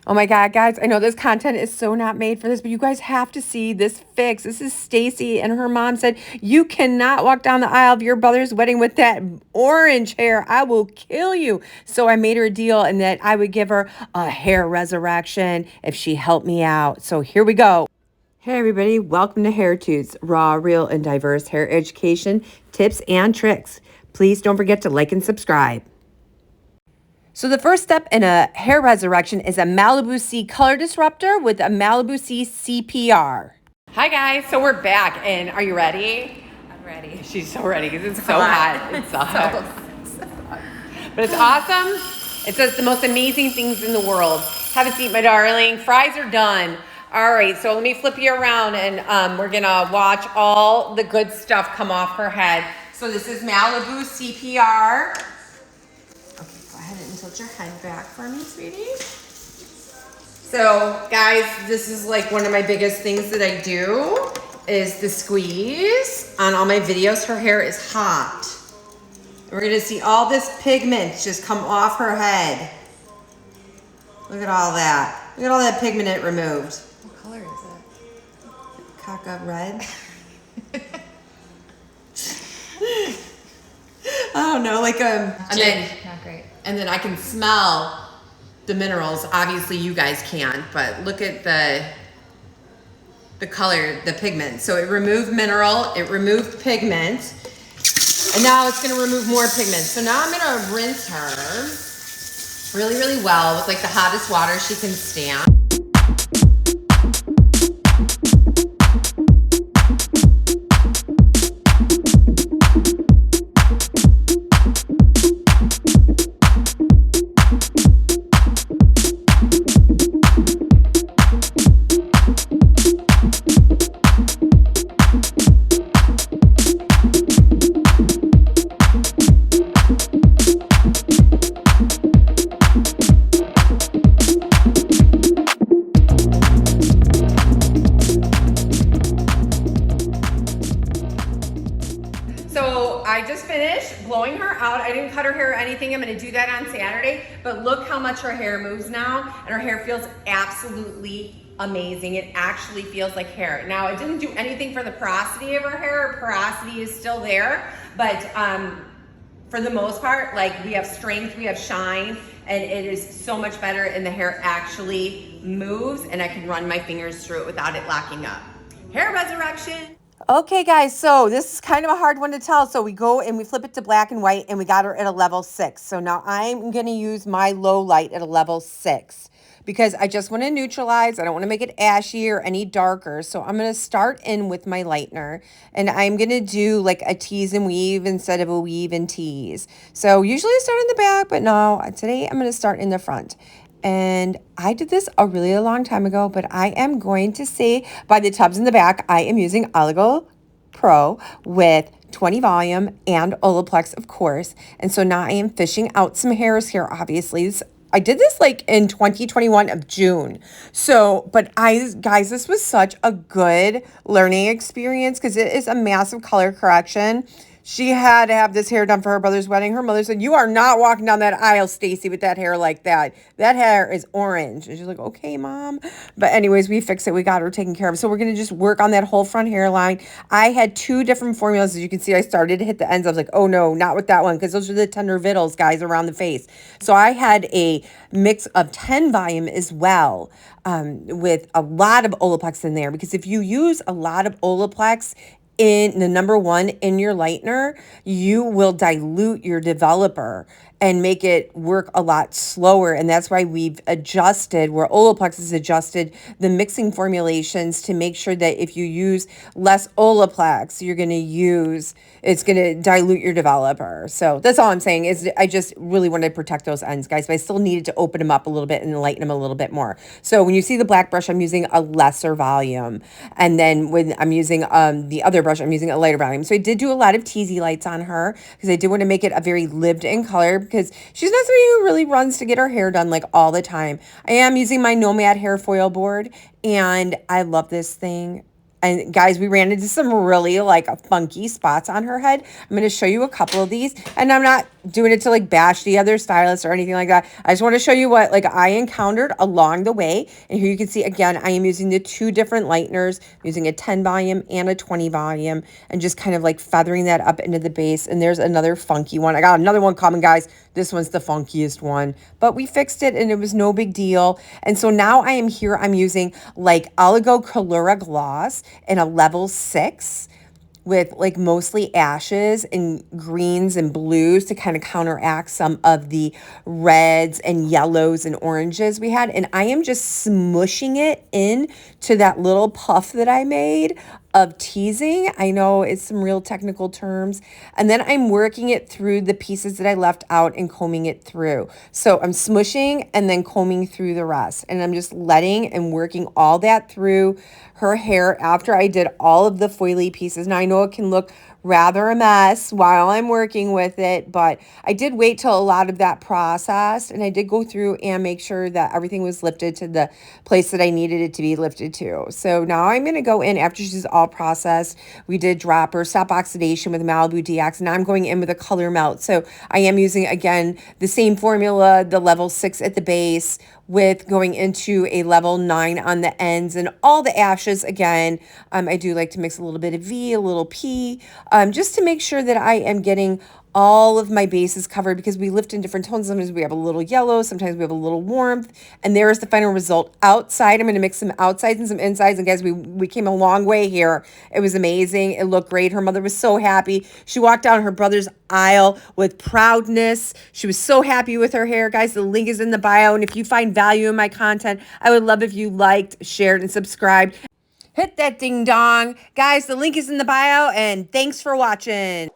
Oh my God, guys, I know this content is so not made for this, but you guys have to see this fix. This is Stacy, and her mom said, you cannot walk down the aisle of your brother's wedding with that orange hair. I will kill you. So I made her a deal and that I would give her a hair resurrection if she helped me out. So here we go. Hey everybody, welcome to Hair Tunes, raw, real, and diverse hair education, tips, and tricks. Please don't forget to like and subscribe. So the first step in a hair resurrection is a Malibu C color disruptor with a Malibu C CPR. Hi guys, so we're back, and are you ready? I'm ready. She's so ready because it's so hot. It's so hot. But it's awesome. It says the most amazing things in the world. Have a seat, my darling. Fries are done. All right, so let me flip you around, and we're gonna watch all the good stuff come off her head. So this is Malibu CPR. Go ahead and tilt your head back for me, sweetie. So, guys, this is like one of my biggest things that I do is the squeeze on all my videos. Her hair is hot. We're gonna see all this pigment just come off her head. Look at all that. Look at all that pigment it removed. What color is it? Caca red. I don't know, like Gin. Not great. And then I can smell the minerals. Obviously you guys can't, but look at the color, the pigment. So it removed mineral, it removed pigment, and now it's gonna remove more pigment. So now I'm gonna rinse her really, really well with like the hottest water she can stand. I just finished blowing her out. I didn't cut her hair or anything. I'm gonna do that on Saturday, but look how much her hair moves now, and her hair feels absolutely amazing. It actually feels like hair. Now, it didn't do anything for the porosity of her hair. Her porosity is still there, but for the most part, like, we have strength, we have shine, and it is so much better, and the hair actually moves, and I can run my fingers through it without it locking up. Hair resurrection. Okay, guys, so this is kind of a hard one to tell. So we go and we flip it to black and white, and we got her at a level 6. So now I'm going to use my low light at a level 6 because I just want to neutralize. I don't want to make it ashy or any darker. So I'm going to start in with my lightener, and I'm going to do like a tease and weave instead of a weave and tease. So usually I start in the back, but no, today I'm going to start in the front. And I did this a really long time ago, but I am going to say by the tubs in the back, I am using Oligo Pro with 20 volume and Olaplex, of course. And so now I am fishing out some hairs here, obviously. I did this like in 2021 of June. So, but guys, this was such a good learning experience because it is a massive color correction. She had to have this hair done for her brother's wedding. Her mother said, you are not walking down that aisle, Stacy, with that hair like that. That hair is orange. And she's like, okay, Mom. But anyways, we fixed it. We got her taken care of. So we're going to just work on that whole front hairline. I had 2 different formulas. As you can see, I started to hit the ends. I was like, oh, no, not with that one, because those are the tender vittles, guys, around the face. So I had a mix of 10 volume as well, with a lot of Olaplex in there, because if you use a lot of Olaplex in the number 1 in your lightener, you will dilute your developer and make it work a lot slower. And that's why we've adjusted, where Olaplex has adjusted the mixing formulations to make sure that if you use less Olaplex, it's going to dilute your developer. So that's all I'm saying is I just really wanted to protect those ends, guys, but I still needed to open them up a little bit and lighten them a little bit more. So when you see the black brush, I'm using a lesser volume. And then when I'm using the other brush, I'm using a lighter volume. So I did do a lot of teasy lights on her because I did want to make it a very lived in color, because she's not somebody who really runs to get her hair done like all the time. I am using my Nomad hair foil board, and I love this thing. And guys, we ran into some really like funky spots on her head. I'm going to show you a couple of these, and I'm not doing it to like bash the other stylists or anything like that. I just want to show you what like I encountered along the way. And here you can see, again, I am using the 2 different lighteners, I'm using a 10 volume and a 20 volume, and just kind of like feathering that up into the base. And there's another funky one. I got another one coming, guys. This one's the funkiest one, but we fixed it and it was no big deal. And so now I am here, I'm using like Oligo Pro gloss in a level 6 with like mostly ashes and greens and blues to kind of counteract some of the reds and yellows and oranges we had. And I am just smushing it in to that little puff that I made of teasing. I know it's some real technical terms. And then I'm working it through the pieces that I left out and combing it through. So I'm smushing and then combing through the rest. And I'm just letting and working all that through her hair after I did all of the foily pieces. Now I know it can look rather a mess while I'm working with it, but I did wait till a lot of that processed, and I did go through and make sure that everything was lifted to the place that I needed it to be lifted to. So now I'm going to go in after she's all processed. We did drop her stop oxidation with Malibu DX. Now I'm going in with a color melt. So I am using, again, the same formula, the level 6 at the base, with going into a level 9 on the ends and all the ashes again. I do like to mix a little bit of V, a little P, just to make sure that I am getting all of my bases covered, because we lift in different tones. Sometimes we have a little yellow, sometimes we have a little warmth, and there is the final result outside. I'm going to mix some outsides and some insides, and guys, we came a long way here. It was amazing. It looked great. Her mother was so happy. She walked down her brother's aisle with proudness. She was so happy with her hair. Guys, the link is in the bio, and if you find value in my content, I would love if you liked, shared, and subscribed. Hit that ding dong. Guys, the link is in the bio, and thanks for watching.